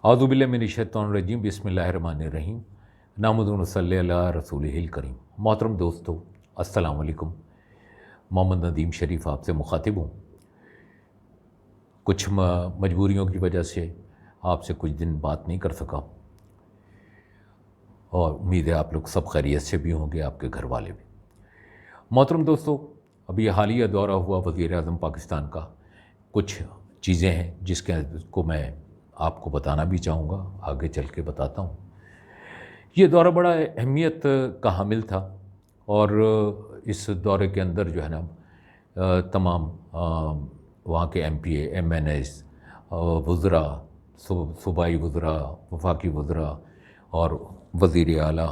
औज़ुबिल्लाहि मिनश्शैतानिर्रजीम बिस्मिल्लाहिर्रहमानिर्रहीम नहमदुहु व नसल्ली अला रसूलिहिल करीम। मोहतरम दोस्तों, अस्सलाम वालेकुम। मोहम्मद नदीम शरीफ आपसे मुखातिब हूँ। कुछ मजबूरियों की वजह से आपसे कुछ दिन बात नहीं कर सका, और उम्मीद है आप लोग सब खैरियत से भी होंगे, आपके घर वाले भी। मोहतरम दोस्तों, अभी हालिया दौरा हुआ वज़ीर आज़म पाकिस्तान का, कुछ चीज़ें हैं जिसके को मैं आपको बताना भी चाहूँगा, आगे चल के बताता हूँ। ये दौरा बड़ा अहमियत का हामिल था, और इस दौरे के अंदर जो है ना तमाम वहाँ के MPA, MNAs, वज़रा, सूबाई वज़रा, वफाकी वज़रा और वज़ीर आला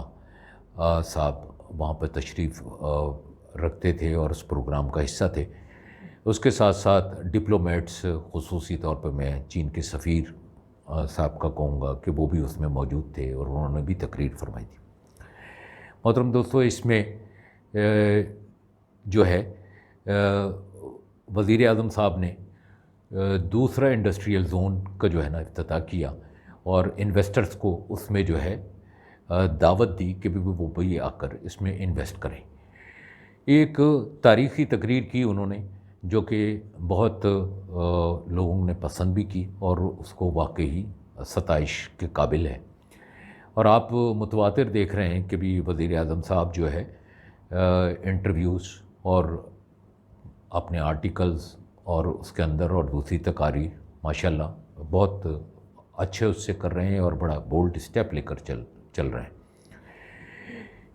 साहब वहाँ पर तशरीफ़ रखते थे और उस प्रोग्राम का हिस्सा थे। उसके साथ साथ डिप्लोमेट्स, ख़ुसूसी तौर पर मैं चीन के सफ़ीर साहब का कहूँगा कि वो भी उसमें मौजूद थे और उन्होंने भी तकरीर फरमाई थी। मोहतरम दोस्तों, इसमें जो है वज़ीर आज़म साहब ने दूसरा इंडस्ट्रियल ज़ोन का जो है ना इफ्तिताह किया, और इन्वेस्टर्स को उसमें जो है दावत दी कि वो भी आकर इसमें इन्वेस्ट करें। एक तारीख़ी तकरीर की उन्होंने, जो कि बहुत लोगों ने पसंद भी की और उसको वाकई सताइश के काबिल है। और आप मुतवातिर देख रहे हैं कि भी वज़ीर आज़म साहब जो है इंटरव्यूज़ और अपने आर्टिकल्स और उसके अंदर और दूसरी तकारीर माशाल्लाह बहुत अच्छे उससे कर रहे हैं और बड़ा बोल्ड स्टेप लेकर चल रहे हैं।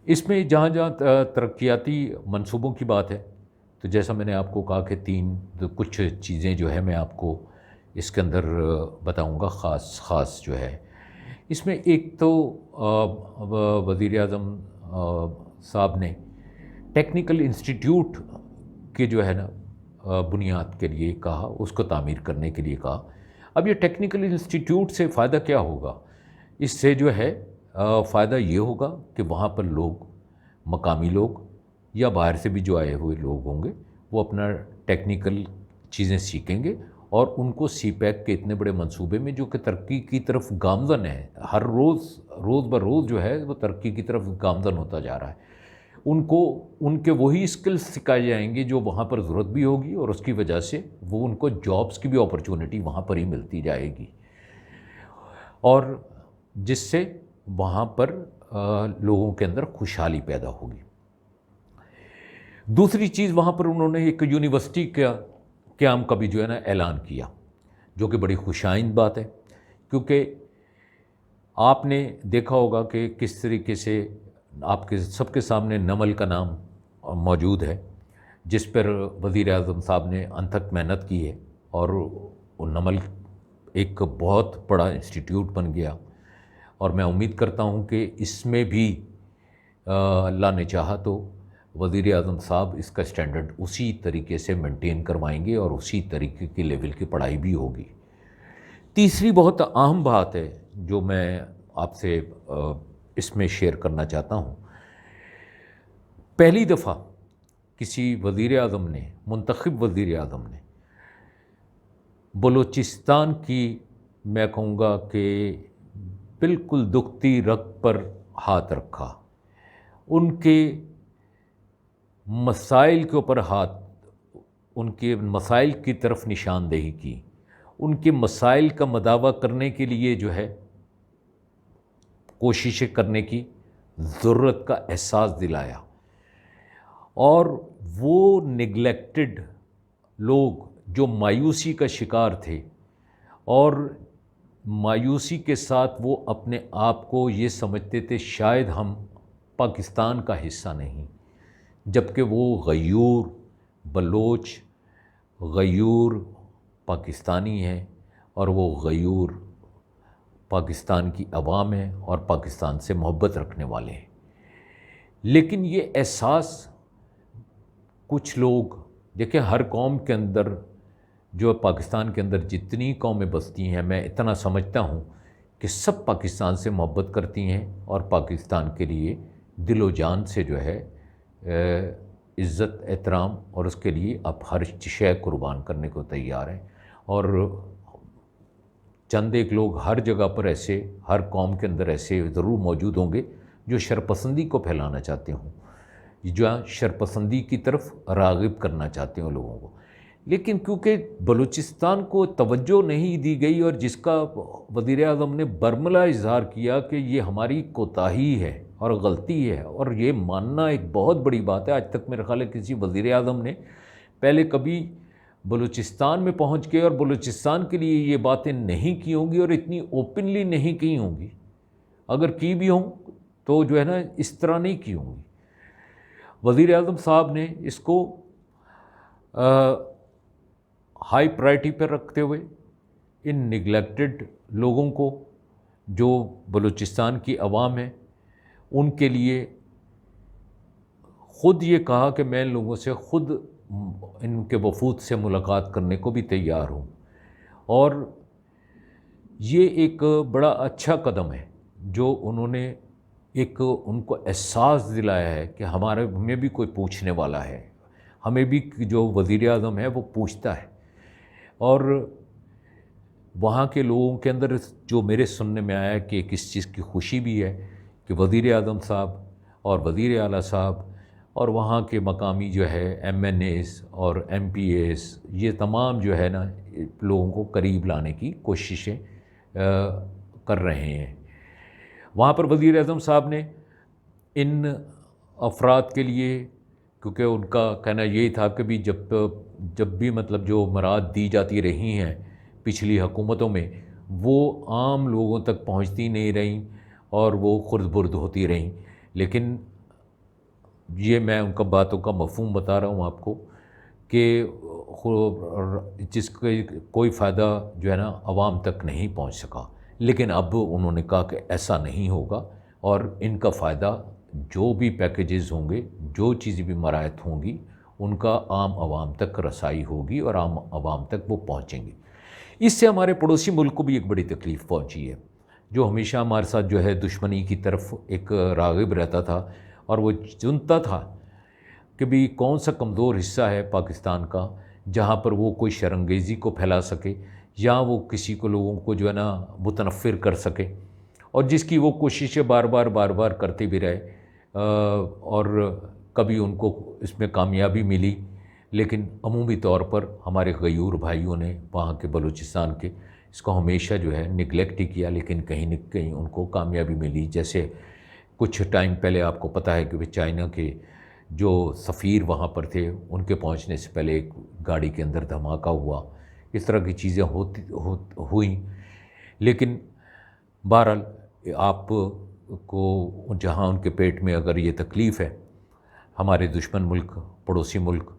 इसमें जहाँ जहाँ तरक्याती मंसूबों की बात है, तो जैसा मैंने आपको कहा कि कुछ चीज़ें जो है मैं आपको इसके अंदर बताऊंगा ख़ास जो है। इसमें एक तो वज़ीर आज़म साहब ने टेक्निकल इंस्टीट्यूट के जो है ना बुनियाद के लिए कहा, उसको तामीर करने के लिए कहा। अब ये टेक्निकल इंस्टीट्यूट से फ़ायदा क्या होगा? इससे जो है फ़ायदा ये होगा कि वहाँ पर लोग, मकामी लोग या बाहर से भी जो आए हुए लोग होंगे, वो अपना टेक्निकल चीज़ें सीखेंगे और उनको CPEC के इतने बड़े मंसूबे में, जो कि तरक्की की तरफ गामज़न है, हर रोज़ ब रोज़ जो है वो तरक्की की तरफ गामज़न होता जा रहा है, उनको उनके वही स्किल्स सिखाए जाएंगे जो वहाँ पर ज़रूरत भी होगी, और उसकी वजह से वो उनको जॉब्स की भी अपॉर्चुनिटी वहाँ पर ही मिलती जाएगी, और जिससे वहाँ पर लोगों के अंदर खुशहाली पैदा होगी। दूसरी चीज़, वहाँ पर उन्होंने एक यूनिवर्सिटी का क़याम का भी जो है ना ऐलान किया, जो कि बड़ी खुशाइंद बात है, क्योंकि आपने देखा होगा कि किस तरीके से आपके सबके सामने नमल का नाम मौजूद है, जिस पर वज़ीर आज़म साहब ने अनथक मेहनत की है, और वो नमल एक बहुत बड़ा इंस्टीट्यूट बन गया। और मैं उम्मीद करता हूँ कि इसमें भी अल्लाह ने चाहा तो वज़ीर आज़म साहब इसका स्टैंडर्ड उसी तरीके से मेंटेन करवाएंगे और उसी तरीके की लेवल की पढ़ाई भी होगी। तीसरी बहुत अहम बात है जो मैं आपसे इसमें शेयर करना चाहता हूँ। पहली दफ़ा किसी वज़ीर आज़म ने, मुंतखब वज़ीर आज़म ने बलूचिस्तान की, मैं कहूँगा कि बिल्कुल दुखती रग पर हाथ रखा, उनके मसाइल के ऊपर हाथ, उनके मसाइल की तरफ निशानदेही की, उनके मसाइल का मदावा करने के लिए जो है कोशिशें करने की ज़रूरत का एहसास दिलाया, और वो निगलेक्टेड लोग जो मायूसी का शिकार थे, और मायूसी के साथ वो अपने आप को ये समझते थे शायद हम पाकिस्तान का हिस्सा नहीं, जबकि वो गयूर बलोच, गयूर पाकिस्तानी हैं, और वो गयूर पाकिस्तान की अवाम है और पाकिस्तान से मोहब्बत रखने वाले हैं। लेकिन ये एहसास कुछ लोग, देखिए हर कौम के अंदर, जो पाकिस्तान के अंदर जितनी कौमें बसती हैं, मैं इतना समझता हूँ कि सब पाकिस्तान से मोहब्बत करती हैं और पाकिस्तान के लिए दिलो जान से जो है इज़्ज़त, एहतराम और उसके लिए आप हर शय कुर्बान करने को तैयार हैं। और چند ایک لوگ ہر جگہ پر ایسے، ہر قوم کے اندر ایسے ضرور موجود ہوں گے جو شرپسندی کو پھیلانا چاہتے ہوں، جو شرپسندی کی طرف راغب کرنا چاہتے ہوں لوگوں کو. لیکن کیونکہ بلوچستان کو توجہ نہیں دی گئی، اور جس کا وزیر اعظم نے برملا اظہار کیا کہ یہ ہماری کوتاہی ہے اور غلطی ہے، اور یہ ماننا ایک بہت بڑی بات ہے. آج تک میرے خیال ہے کسی وزیر اعظم نے پہلے کبھی بلوچستان میں پہنچ کے اور بلوچستان کے لیے یہ باتیں نہیں کی ہوں گی، اور اتنی اوپنلی نہیں کی ہوں گی. اگر کی بھی ہوں تو جو ہے نا اس طرح نہیں کی ہوں گی. وزیر اعظم صاحب نے اس کو ہائی پرائرٹی پر رکھتے ہوئے ان نگلیکٹڈ لوگوں کو، جو بلوچستان کی عوام ہے، ان کے لیے خود یہ کہا کہ میں ان لوگوں سے خود ان کے وفود سے ملاقات کرنے کو بھی تیار ہوں. اور یہ ایک بڑا اچھا قدم ہے جو انہوں نے ایک ان کو احساس دلایا ہے کہ ہمیں بھی کوئی پوچھنے والا ہے، ہمیں بھی جو وزیر اعظم ہے وہ پوچھتا ہے. اور وہاں کے لوگوں کے اندر جو میرے سننے میں آیا کہ کس چیز کی خوشی بھی ہے کہ وزیر اعظم صاحب اور وزیر اعلیٰ صاحب اور وہاں کے مقامی جو ہے ایم این ایز اور ایم پی ایز، یہ تمام جو ہے نا لوگوں کو قریب لانے کی کوششیں کر رہے ہیں. وہاں پر وزیر اعظم صاحب نے ان افراد کے لیے، کیونکہ ان کا کہنا یہی تھا کہ بھی جب بھی مطلب جو مراد دی جاتی رہی ہیں پچھلی حکومتوں میں، وہ عام لوگوں تک پہنچتی نہیں رہیں اور وہ خرد برد ہوتی رہیں. لیکن یہ میں ان کا باتوں کا مفہوم بتا رہا ہوں آپ کو کہ جس کا کوئی فائدہ جو ہے نا عوام تک نہیں پہنچ سکا. لیکن اب انہوں نے کہا کہ ایسا نہیں ہوگا، اور ان کا فائدہ جو بھی پیکیجز ہوں گے، جو چیزیں بھی مراعات ہوں گی، ان کا عام عوام تک رسائی ہوگی اور عام عوام تک وہ پہنچیں گی. اس سے ہمارے پڑوسی ملک کو بھی ایک بڑی تکلیف پہنچی ہے، جو ہمیشہ ہمارے ساتھ جو ہے دشمنی کی طرف ایک راغب رہتا تھا، اور وہ چنتا تھا کہ بھی کون سا کمزور حصہ ہے پاکستان کا جہاں پر وہ کوئی شرانگیزی کو پھیلا سکے، یا وہ کسی کو لوگوں کو جو ہے نا متنفر کر سکے، اور جس کی وہ کوششیں بار بار کرتے بھی رہے. اور کبھی ان کو اس میں کامیابی ملی، لیکن عمومی طور پر ہمارے غیور بھائیوں نے وہاں کے بلوچستان کے اس کو ہمیشہ جو ہے نگلیکٹ ہی کیا، لیکن کہیں نہ کہیں ان کو کامیابی ملی. جیسے کچھ ٹائم پہلے آپ کو پتہ ہے کہ چائنا کے جو سفیر وہاں پر تھے، ان کے پہنچنے سے پہلے ایک گاڑی کے اندر دھماکہ ہوا. اس طرح کی چیزیں ہوئیں. لیکن بہرحال آپ کو جہاں ان کے پیٹ میں اگر یہ تکلیف ہے، ہمارے دشمن ملک، پڑوسی ملک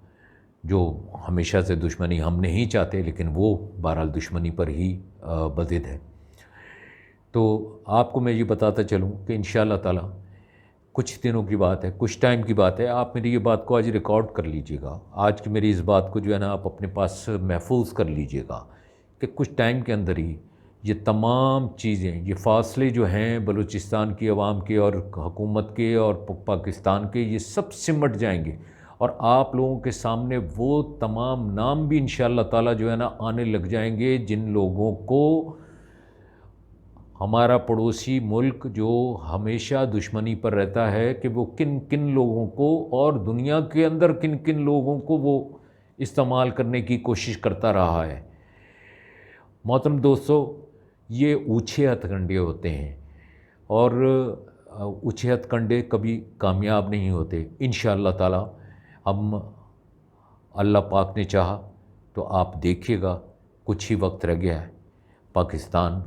جو ہمیشہ سے دشمنی ہم نہیں چاہتے، لیکن وہ بہرحال دشمنی پر ہی بضد ہے. تو آپ کو میں یہ بتاتا چلوں کہ انشاءاللہ تعالی کچھ دنوں کی بات ہے، کچھ ٹائم کی بات ہے. آپ میری یہ بات کو آج ریکارڈ کر لیجئے گا، آج کی میری اس بات کو جو ہے نا آپ اپنے پاس محفوظ کر لیجئے گا کہ کچھ ٹائم کے اندر ہی یہ تمام چیزیں، یہ فاصلے جو ہیں بلوچستان کی عوام کے اور حکومت کے اور پاکستان کے، یہ سب سمٹ جائیں گے. اور آپ لوگوں کے سامنے وہ تمام نام بھی انشاءاللہ تعالی جو ہے نا آنے لگ جائیں گے، جن لوگوں کو ہمارا پڑوسی ملک جو ہمیشہ دشمنی پر رہتا ہے کہ وہ کن کن لوگوں کو اور دنیا کے اندر کن کن لوگوں کو وہ استعمال کرنے کی کوشش کرتا رہا ہے. محترم دوستو، یہ اوچھے ہتھ کنڈے ہوتے ہیں، اور اوچھے ہتھ کنڈے کبھی کامیاب نہیں ہوتے. انشاءاللہ تعالی ہم، اللہ پاک نے چاہا تو آپ دیکھیے گا کچھ ہی وقت رہ گیا ہے، پاکستان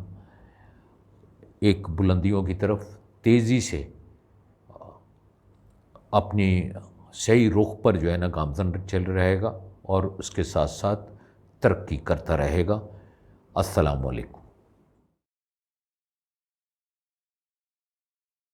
ایک بلندیوں کی طرف تیزی سے اپنی صحیح رخ پر جو ہے نا گامزن چل رہے گا، اور اس کے ساتھ ساتھ ترقی کرتا رہے گا. السلام علیکم.